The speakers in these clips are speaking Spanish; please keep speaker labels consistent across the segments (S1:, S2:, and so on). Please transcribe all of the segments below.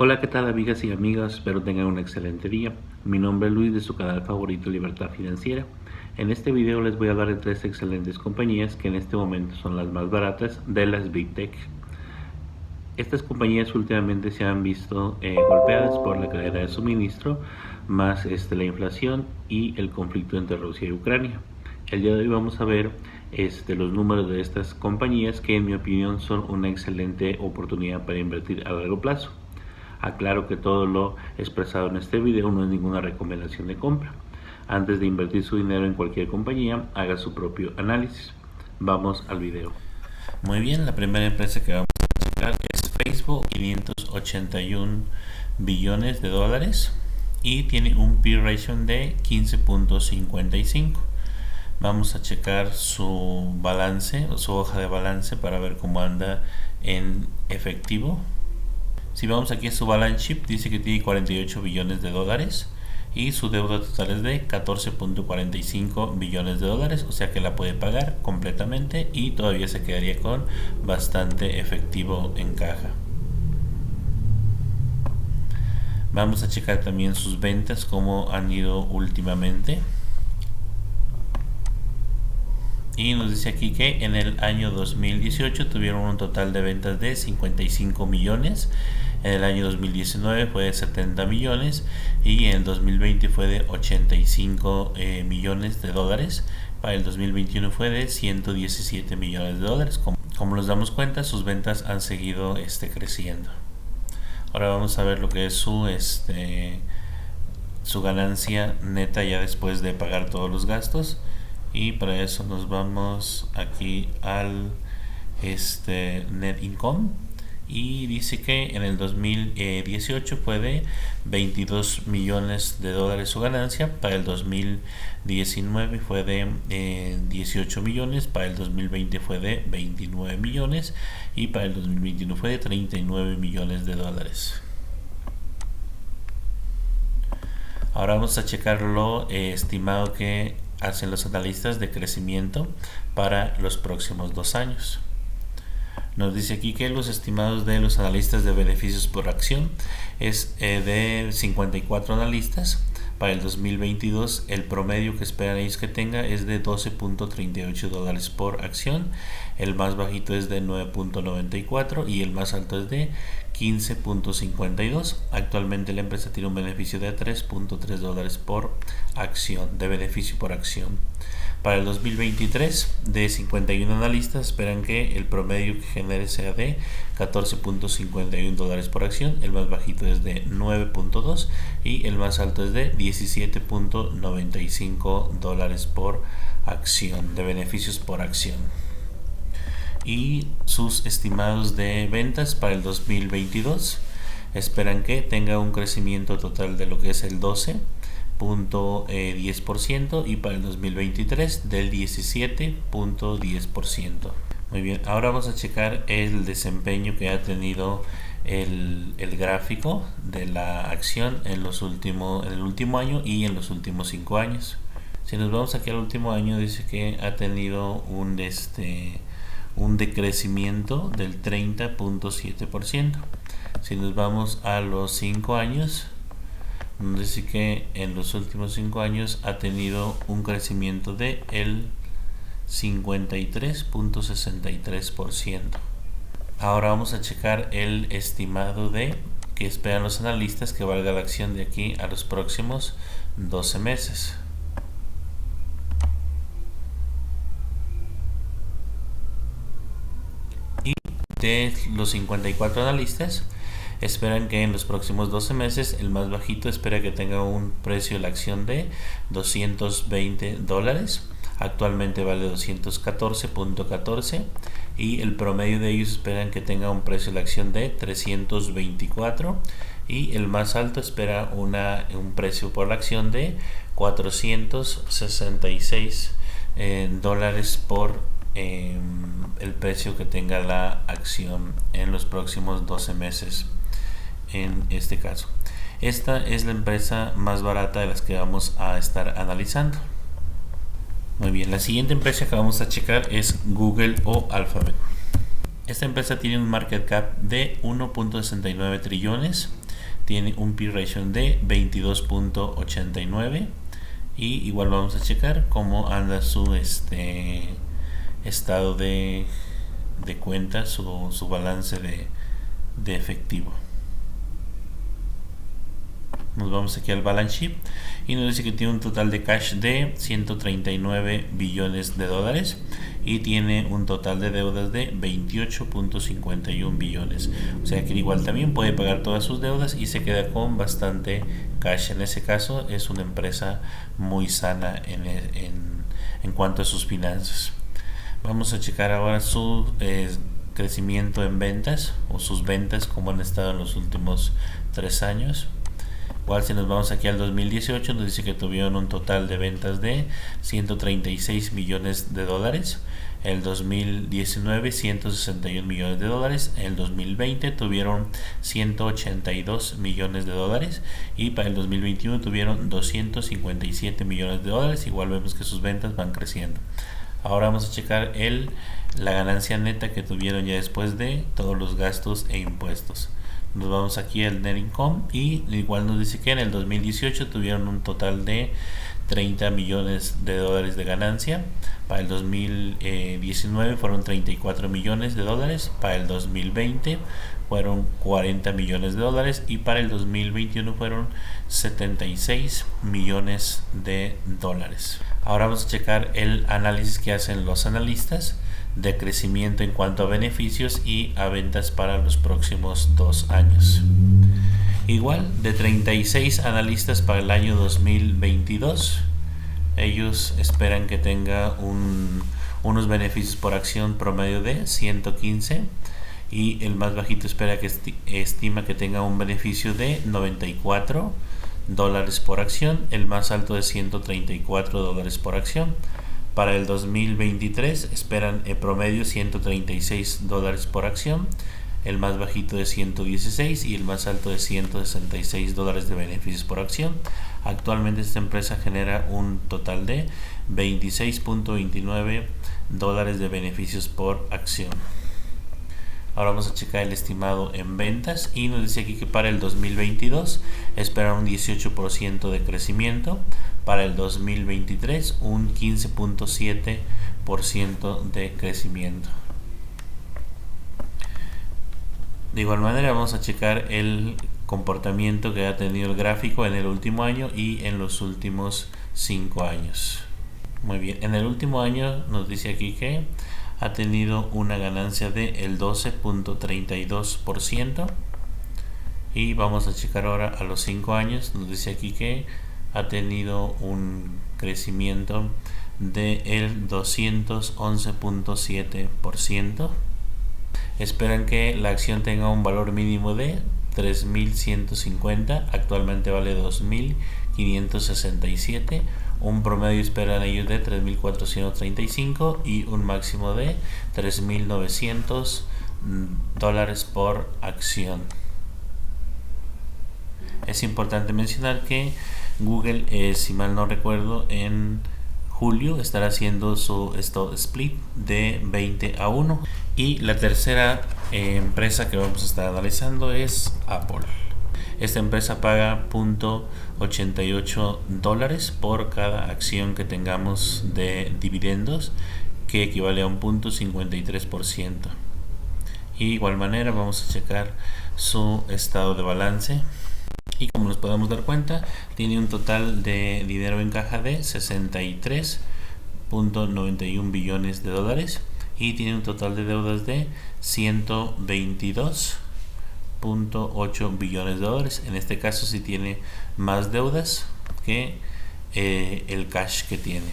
S1: Hola, ¿qué tal amigas y amigas? Espero tengan un excelente día. Mi nombre es Luis de su canal favorito Libertad Financiera. En este video les voy a hablar de tres excelentes compañías que en este momento son las más baratas de las Big Tech. Estas compañías últimamente se han visto golpeadas por la cadena de suministro, más la inflación y el conflicto entre Rusia y Ucrania. El día de hoy vamos a ver los números de estas compañías que en mi opinión son una excelente oportunidad para invertir a largo plazo. Aclaro que todo lo expresado en este video no es ninguna recomendación de compra. Antes de invertir su dinero en cualquier compañía, haga su propio análisis. Vamos al video. Muy bien, la primera empresa que vamos a checar es Facebook, 581 billones de dólares y tiene un P/E ratio de 15.55. Vamos a checar su balance o su hoja de balance para ver cómo anda en efectivo. Si vamos aquí a su balance sheet, dice que tiene 48 billones de dólares y su deuda total es de 14.45 billones de dólares, o sea que la puede pagar completamente y todavía se quedaría con bastante efectivo en caja. Vamos a checar también sus ventas, cómo han ido últimamente. Y nos dice aquí que en el año 2018 tuvieron un total de ventas de 55 millones, en el año 2019 fue de 70 millones y en el 2020 fue de 85 millones de dólares. Para el 2021 fue de 117 millones de dólares. Como nos damos cuenta, sus ventas han seguido creciendo. Ahora vamos a ver lo que es su ganancia neta ya después de pagar todos los gastos. Y para eso nos vamos aquí al net income y dice que en el 2018 fue de 22 millones de dólares su ganancia, para el 2019 fue de 18 millones, para el 2020 fue de 29 millones y para el 2021 fue de 39 millones de dólares. Ahora vamos a checar lo estimado que hacen los analistas de crecimiento para los próximos 2 años. Nos dice aquí que los estimados de los analistas de beneficios por acción es de 54 analistas. Para el 2022 el promedio que esperan ellos que tenga es de 12.38 dólares por acción. El más bajito es de 9.94 y el más alto es de 15.52. Actualmente la empresa tiene un beneficio de 3.3 dólares por acción, de beneficio por acción. Para el 2023, de 51 analistas esperan que el promedio que genere sea de 14.51 dólares por acción. El más bajito es de 9.2 y el más alto es de 17.95 dólares por acción, de beneficios por acción. Y sus estimados de ventas para el 2022 esperan que tenga un crecimiento total de lo que es el 12.10% y para el 2023 del 17.10%. Muy bien, ahora vamos a checar el desempeño que ha tenido el gráfico de la acción en el último año y en los últimos 5 años. Si nos vamos aquí al último año, dice que ha tenido un decrecimiento del 30.7%. Si nos vamos a los 5 años, nos dice que en los últimos 5 años ha tenido un crecimiento de el 53.63%. Ahora vamos a checar el estimado de que esperan los analistas que valga la acción de aquí a los próximos 12 meses. Y de los 54 analistas esperan que en los próximos 12 meses el más bajito espera que tenga un precio de la acción de 220 dólares. Actualmente vale 214.14 y el promedio de ellos esperan que tenga un precio de la acción de 324 y el más alto espera un precio por la acción de 466 dólares por el precio que tenga la acción en los próximos 12 meses en este caso. Esta es la empresa más barata de las que vamos a estar analizando. Muy bien, la siguiente empresa que vamos a checar es Google o Alphabet. Esta empresa tiene un market cap de 1.69 trillones, tiene un P/E ratio de 22.89 y igual vamos a checar cómo anda su estado de cuentas, su balance de efectivo. Nos vamos aquí al balance sheet y nos dice que tiene un total de cash de 139 billones de dólares y tiene un total de deudas de 28.51 billones. O sea que igual también puede pagar todas sus deudas y se queda con bastante cash. En ese caso es una empresa muy sana en cuanto a sus finanzas. Vamos a checar ahora su crecimiento en ventas o sus ventas, como han estado en los últimos 3 años. Igual si nos vamos aquí al 2018 nos dice que tuvieron un total de ventas de 136 millones de dólares. El 2019 161 millones de dólares. El 2020 tuvieron 182 millones de dólares y para el 2021 tuvieron 257 millones de dólares. Igual vemos que sus ventas van creciendo. Ahora vamos a checar la ganancia neta que tuvieron ya después de todos los gastos e impuestos. Nos vamos aquí al net income y igual nos dice que en el 2018 tuvieron un total de 30 millones de dólares de ganancia. Para el 2019 fueron 34 millones de dólares. Para el 2020 fueron 40 millones de dólares y para el 2021 fueron 76 millones de dólares. Ahora vamos a checar el análisis que hacen los analistas de crecimiento en cuanto a beneficios y a ventas para los próximos 2 años. Igual, de 36 analistas para el año 2022, ellos esperan que tenga unos beneficios por acción promedio de 115 y el más bajito estima que tenga un beneficio de 94 dólares por acción, el más alto de 134 dólares por acción. Para el 2023 esperan el promedio 136 dólares por acción, el más bajito de 116 y el más alto de 166 dólares de beneficios por acción. Actualmente esta empresa genera un total de 26.29 dólares de beneficios por acción. Ahora vamos a checar el estimado en ventas y nos dice aquí que para el 2022 esperan un 18% de crecimiento, para el 2023 un 15.7% de crecimiento. De igual manera vamos a checar el comportamiento que ha tenido el gráfico en el último año y en los últimos 5 años. Muy bien, en el último año nos dice aquí que ha tenido una ganancia de el 12.32% y vamos a checar ahora a los 5 años. Nos dice aquí que ha tenido un crecimiento de el 211.7%. Esperan que la acción tenga un valor mínimo de 3.150, actualmente vale 2.567. Un promedio esperan ellos de 3.435 y un máximo de 3.900 dólares por acción. Es importante mencionar que Google, si mal no recuerdo, en julio estará haciendo su stock split de 20-1. Y la tercera empresa que vamos a estar analizando es Apple. Esta empresa paga $0.88 por cada acción que tengamos de dividendos, que equivale a un 0.53%. Y de igual manera vamos a checar su estado de balance. Y como nos podemos dar cuenta, tiene un total de dinero en caja de 63.91 billones de dólares y tiene un total de deudas de 122.8 billones de dólares. En este caso sí tiene más deudas que el cash que tiene.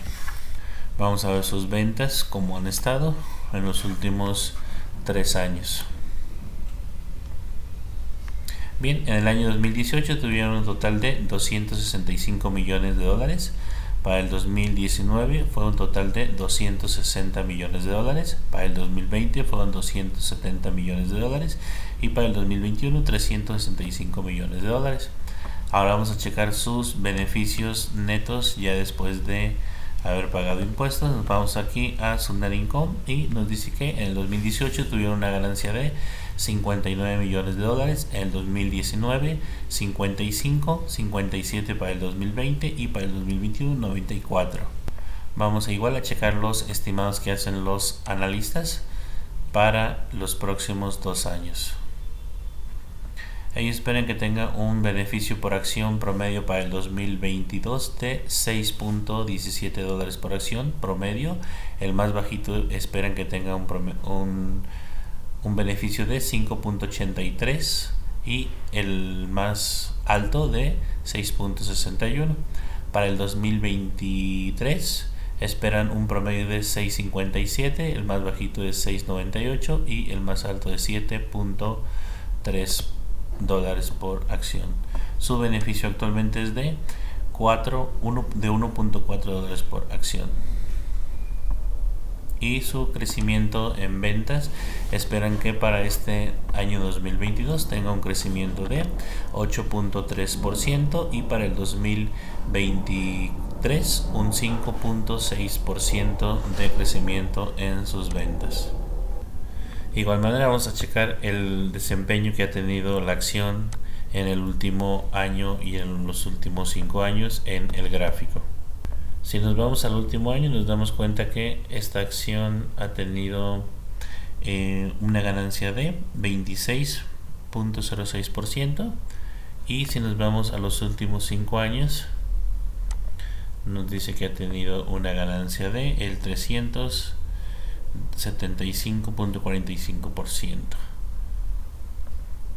S1: Vamos a ver sus ventas, cómo han estado en los últimos 3 años. Bien, en el año 2018 tuvieron un total de 265 millones de dólares. Para el 2019 fue un total de 260 millones de dólares. Para el 2020 fueron 270 millones de dólares. Y para el 2021 365 millones de dólares. Ahora vamos a checar sus beneficios netos ya después de haber pagado impuestos. Nos vamos aquí a su net income y nos dice que en el 2018 tuvieron una ganancia de 59 millones de dólares, en el 2019 55, 57 para el 2020 y para el 2021 94. Vamos a igual a checar los estimados que hacen los analistas para los próximos 2 años. Ellos esperan que tenga un beneficio por acción promedio para el 2022 de 6.17 dólares por acción promedio. El más bajito esperan que tenga un beneficio de 5.83 y el más alto de 6.61. Para el 2023 esperan un promedio de 6.57, el más bajito de 6.98 y el más alto de 7.3 dólares por acción. Su beneficio actualmente es de 1.4 dólares por acción. Y su crecimiento en ventas esperan que para este año 2022 tenga un crecimiento de 8.3% y para el 2023 un 5.6% de crecimiento en sus ventas. De igual manera vamos a checar el desempeño que ha tenido la acción en el último año y en los últimos 5 años en el gráfico. Si nos vamos al último año nos damos cuenta que esta acción ha tenido una ganancia de 26.06% y si nos vamos a los últimos 5 años nos dice que ha tenido una ganancia de el 375.45%.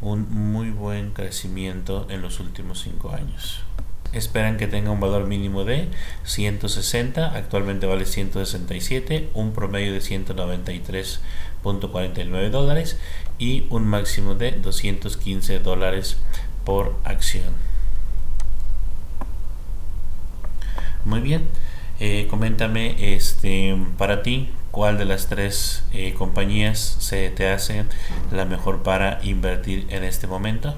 S1: Un muy buen crecimiento en los últimos 5 años. Esperan que tenga un valor mínimo de 160, actualmente vale 167, un promedio de 193.49 dólares y un máximo de 215 dólares por acción. Muy bien, coméntame para ti cuál de las tres compañías se te hace la mejor para invertir en este momento.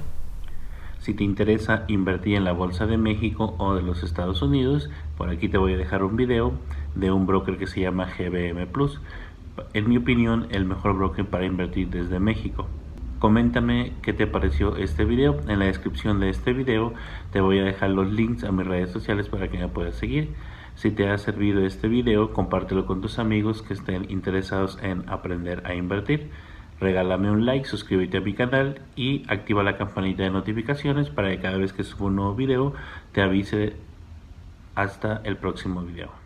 S1: Si te interesa invertir en la Bolsa de México o de los Estados Unidos, por aquí te voy a dejar un video de un broker que se llama GBM Plus. En mi opinión, el mejor broker para invertir desde México. Coméntame qué te pareció este video. En la descripción de este video te voy a dejar los links a mis redes sociales para que me puedas seguir. Si te ha servido este video, compártelo con tus amigos que estén interesados en aprender a invertir. Regálame un like, suscríbete a mi canal y activa la campanita de notificaciones para que cada vez que suba un nuevo video te avise. Hasta el próximo video.